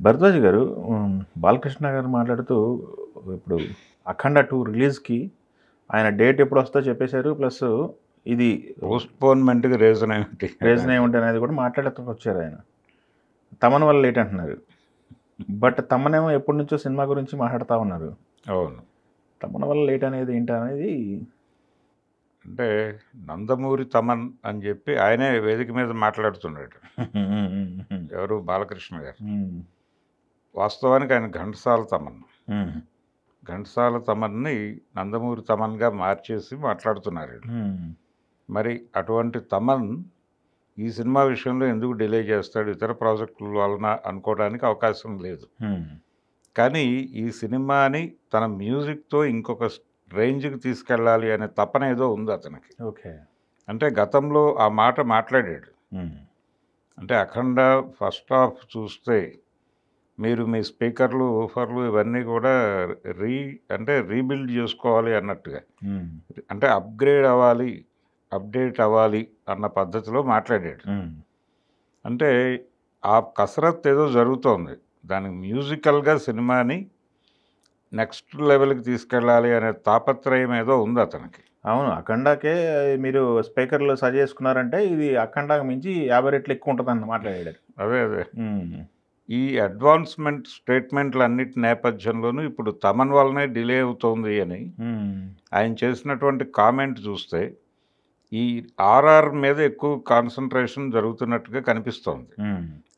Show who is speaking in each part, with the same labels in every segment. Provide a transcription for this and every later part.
Speaker 1: భరద్వాజ్ గారు బాలకృష్ణ గారు మాట్లాడుతూ ఇప్పుడు 'అఖండ 2' రిలీజ్‌కి ఆయన డేట్ ఎప్పుడొస్తుందో చెప్పేశారు. ప్లస్ ఇది
Speaker 2: పోస్ట్‌పోన్‌మెంట్‌కి రీజన్ ఏమిటి?
Speaker 1: రీజన్ ఏమిటి అనేది కూడా మాట్లాడుతూ వచ్చారు ఆయన. తమన్ వల్ల లేట్ అంటున్నారు. బట్ తమనేమో ఎప్పటి నుంచో సినిమా గురించి మాట్లాడుతూ ఉన్నారు.
Speaker 2: అవును.
Speaker 1: తమన్ వల్ల లేట్ అనేది ఏంటి అనేది
Speaker 2: అంటే నందమూరి తమన్ అని చెప్పి ఆయనే వేదిక మీద మాట్లాడుతున్నాడు. ఎవరు? బాలకృష్ణ గారు. వాస్తవానికి ఆయన ఘంటసాల తమన్. ఘంటసాల తమన్ని నందమూరి తమన్గా మార్చేసి మాట్లాడుతున్నారు వీళ్ళు. మరి అటువంటి తమన్ ఈ సినిమా విషయంలో ఎందుకు డిలే చేస్తాడు, ఇతర ప్రాజెక్టుల వలన అనుకోవడానికి అవకాశం లేదు. కానీ ఈ సినిమాని తన మ్యూజిక్తో ఇంకొక రేంజ్కి తీసుకెళ్ళాలి అనే తపన ఏదో ఉంది అతనికి.
Speaker 1: ఓకే.
Speaker 2: అంటే గతంలో ఆ మాట మాట్లాడాడు. అంటే అఖండ ఫస్ట్ హాఫ్ చూస్తే మీరు మీ స్పీకర్లు, ఊఫర్లు ఇవన్నీ కూడా రీబిల్డ్ చేసుకోవాలి అన్నట్టుగా, అంటే అప్డేట్ అవ్వాలి అన్న పద్ధతిలో మాట్లాడాడు. అంటే ఆ కసరత్ ఏదో జరుగుతోంది. దానికి మ్యూజికల్గా సినిమాని నెక్స్ట్ లెవెల్కి తీసుకెళ్ళాలి అనే తాపత్రయం ఏదో ఉంది అతనికి.
Speaker 1: అవును. అఖండాకే మీరు స్పీకర్లు సరి చేసుకున్నారంటే ఇది అఖండాకు మించి 50 రెట్లు ఎక్కువ ఉంటుందని మాట్లాడాడు.
Speaker 2: అదే ఈ అడ్వాన్స్మెంట్ స్టేట్మెంట్లన్నిటి నేపథ్యంలోనూ ఇప్పుడు తమన్ వల్లనే డిలే అవుతోంది అని ఆయన చేసినటువంటి కామెంట్ చూస్తే ఈ ఆర్ఆర్ మీద ఎక్కువ కాన్సన్ట్రేషన్ జరుగుతున్నట్టుగా కనిపిస్తోంది.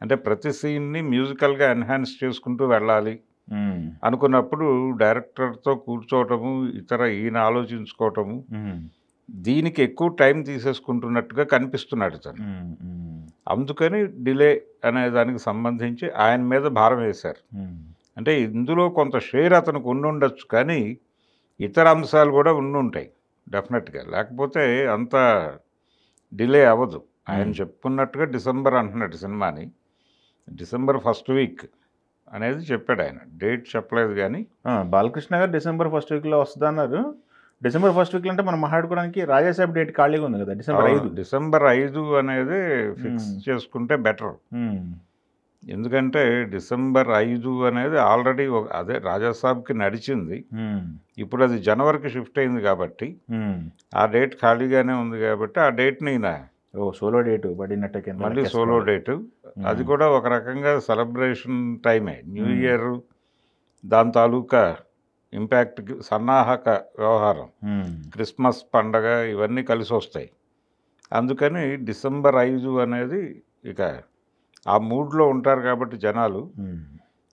Speaker 2: అంటే ప్రతి సీన్ని మ్యూజికల్గా ఎన్హాన్స్ చేసుకుంటూ వెళ్ళాలి అనుకున్నప్పుడు డైరెక్టర్తో కూర్చోవటము, ఈయన ఆలోచించుకోవటము, దీనికి ఎక్కువ టైం తీసేసుకుంటున్నట్టుగా కనిపిస్తున్నాడు తను. అందుకని డిలే అనే దానికి సంబంధించి ఆయన మీద భారం వేశారు. అంటే ఇందులో కొంత షేర్ అతనికి ఉండుండొచ్చు, కానీ ఇతర అంశాలు కూడా ఉండుంటాయి డెఫినెట్గా. లేకపోతే అంత డిలే అవ్వదు. ఆయన చెప్పుకున్నట్టుగా డిసెంబర్ అంటున్నాడు సినిమాని. డిసెంబర్ ఫస్ట్ వీక్ అనేది చెప్పాడు ఆయన. డేట్ చెప్పలేదు కానీ
Speaker 1: బాలకృష్ణ గారు డిసెంబర్ ఫస్ట్ వీక్లో వస్తుంది అన్నారు. డిసెంబర్ ఫస్ట్ వీక్లో అంటే మనం మాట్లాడుకోవడానికి రాజాసాబ్ డేట్ ఖాళీగా ఉంది కదా,
Speaker 2: డిసెంబర్ 5 అనేది ఫిక్స్ చేసుకుంటే బెటర్. ఎందుకంటే డిసెంబర్ 5 అనేది ఆల్రెడీ అదే రాజాసాబ్కి నడిచింది. ఇప్పుడు అది జనవరికి షిఫ్ట్ అయింది కాబట్టి ఆ డేట్ ఖాళీగానే ఉంది కాబట్టి ఆ డేట్ని
Speaker 1: సోలో డేటు పడినట్టే,
Speaker 2: మళ్ళీ సోలో డేటు. అది కూడా ఒక రకంగా సెలబ్రేషన్ టైమే. న్యూ ఇయర్ దాని తాలూకా ఇంపాక్ట్కి సన్నాహక వ్యవహారం, క్రిస్మస్ పండగ ఇవన్నీ కలిసి వస్తాయి. అందుకని డిసెంబర్ 5 అనేది ఇక ఆ మూడ్లో ఉంటారు కాబట్టి జనాలు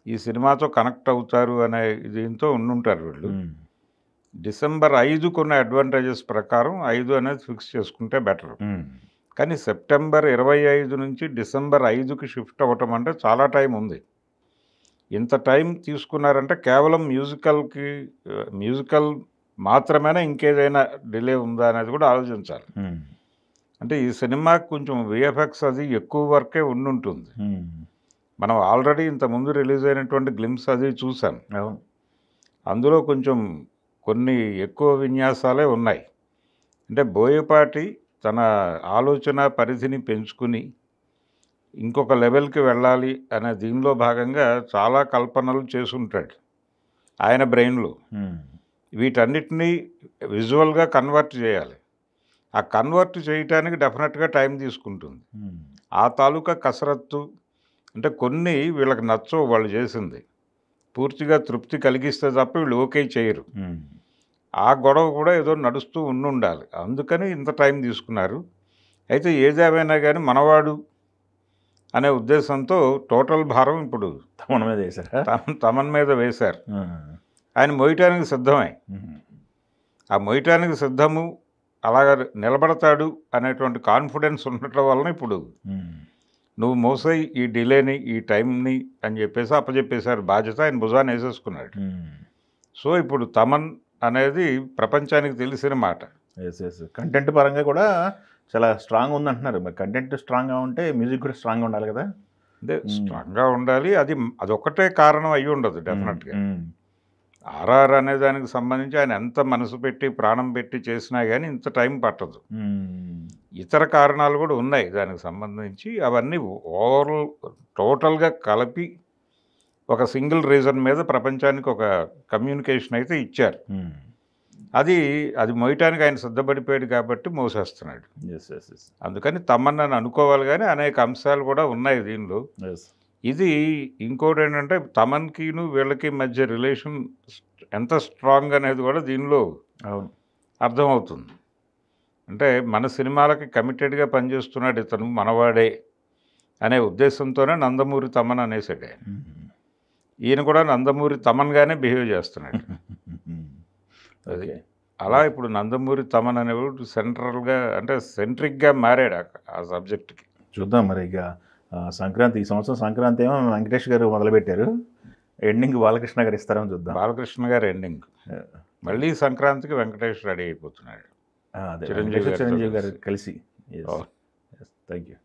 Speaker 2: ఈ సినిమాతో కనెక్ట్ అవుతారు అనే దీంతో ఉండుంటారు వీళ్ళు. డిసెంబర్ 5 కొన్న అడ్వాంటేజెస్ ప్రకారం 5 అనేది ఫిక్స్ చేసుకుంటే బెటర్. కానీ సెప్టెంబర్ 25 నుంచి డిసెంబర్ 5కి షిఫ్ట్ అవ్వటం అంటే చాలా టైం ఉంది. ఇంత టైం తీసుకున్నారంటే కేవలం మ్యూజికల్ మాత్రమేనా, ఇంకేదైనా డిలే ఉందా అనేది కూడా ఆలోచించాలి. అంటే ఈ సినిమాకి కొంచెం విఎఫ్ఎక్స్ అది ఎక్కువ వర్కే ఉండుంటుంది. మనం ఆల్రెడీ ఇంతకుముందు రిలీజ్ అయినటువంటి గ్లిమ్స్ అది చూసాం. అందులో కొన్ని ఎక్కువ విన్యాసాలే ఉన్నాయి. అంటే బోయపాటి తన ఆలోచన పరిధిని పెంచుకుని ఇంకొక లెవెల్కి వెళ్ళాలి అనే దీనిలో భాగంగా చాలా కల్పనలు చేసుంటాడు ఆయన బ్రెయిన్లో. వీటన్నిటినీ విజువల్గా కన్వర్ట్ చేయాలి. ఆ కన్వర్ట్ చేయటానికి డెఫినెట్గా టైం తీసుకుంటుంది. ఆ తాలూకా కసరత్తు అంటే కొన్ని వీళ్ళకి నచ్చవు, వాళ్ళు చేసింది పూర్తిగా తృప్తి కలిగిస్తే తప్ప వీళ్ళు ఓకే చేయరు. ఆ గొడవ కూడా ఏదో నడుస్తూ ఉండాలి. అందుకని ఇంత టైం తీసుకున్నారు. అయితే ఏదేమైనా కానీ మనవాడు అనే ఉద్దేశంతో టోటల్ భారం ఇప్పుడు తమన్ మీద వేశారు. ఆయన మోయటానికి సిద్ధమే. ఆ మోయటానికి సిద్ధము, అలాగ నిలబడతాడు అనేటువంటి కాన్ఫిడెన్స్ ఉండటం వలన ఇప్పుడు నువ్వు మోసాయి ఈ డిలేని, ఈ టైంని అని చెప్పేసి అప్పచెప్పేశారు. బాధ్యత ఆయన భుజాన్ని వేసేసుకున్నాడు. సో ఇప్పుడు తమన్ అనేది ప్రపంచానికి తెలిసిన మాట.
Speaker 1: కంటెంట్ పరంగా కూడా చాలా స్ట్రాంగ్ ఉందంటున్నారు. మరి కంటెంట్ స్ట్రాంగ్గా ఉంటే మ్యూజిక్ కూడా స్ట్రాంగ్గా ఉండాలి కదా.
Speaker 2: అంటే స్ట్రాంగ్గా ఉండాలి. అదొక్కటే కారణం అయ్యి ఉండదు డెఫినెట్గా. ఆర్ఆర్ అనే దానికి సంబంధించి ఆయన ఎంత మనసు పెట్టి ప్రాణం పెట్టి చేసినా కానీ ఇంత టైం పట్టదు. ఇతర కారణాలు కూడా ఉన్నాయి దానికి సంబంధించి. అవన్నీ టోటల్గా కలిపి ఒక సింగిల్ రీజన్ మీద ప్రపంచానికి ఒక కమ్యూనికేషన్ అయితే ఇచ్చారు. అది మోయటానికి ఆయన సిద్ధపడిపోయాడు కాబట్టి మోసేస్తున్నాడు. అందుకని తమన్నాను అనుకోవాలి, కానీ అనేక అంశాలు కూడా ఉన్నాయి దీనిలో. ఇది ఇంకోటి ఏంటంటే తమన్కిను వీళ్ళకి మధ్య రిలేషన్ ఎంత స్ట్రాంగ్ అనేది కూడా దీనిలో అర్థమవుతుంది. అంటే మన సినిమాలకి కమిటెడ్గా పనిచేస్తున్నాడు ఇతను, మనవాడే అనే ఉద్దేశంతోనే నందమూరి తమన్ అనేసాడు ఆయన. ఈయన కూడా నందమూరి తమన్గానే బిహేవ్ చేస్తున్నాడు. అది అలా ఇప్పుడు నందమూరి తమన్ అనేవాడు సెంట్రల్గా, అంటే సెంట్రిక్గా మారాడు ఆ సబ్జెక్ట్కి.
Speaker 1: చూద్దాం మరి. ఇక సంక్రాంతి, ఈ సంవత్సరం సంక్రాంతి ఏమో వెంకటేష్ గారు మొదలుపెట్టారు, ఎండింగ్ బాలకృష్ణ గారు ఇస్తారని చూద్దాం.
Speaker 2: బాలకృష్ణ గారు ఎండింగ్, మళ్ళీ సంక్రాంతికి వెంకటేష్ రెడీ అయిపోతున్నాడు.
Speaker 1: చిరంజీవి గారు కలిసి. Thank you.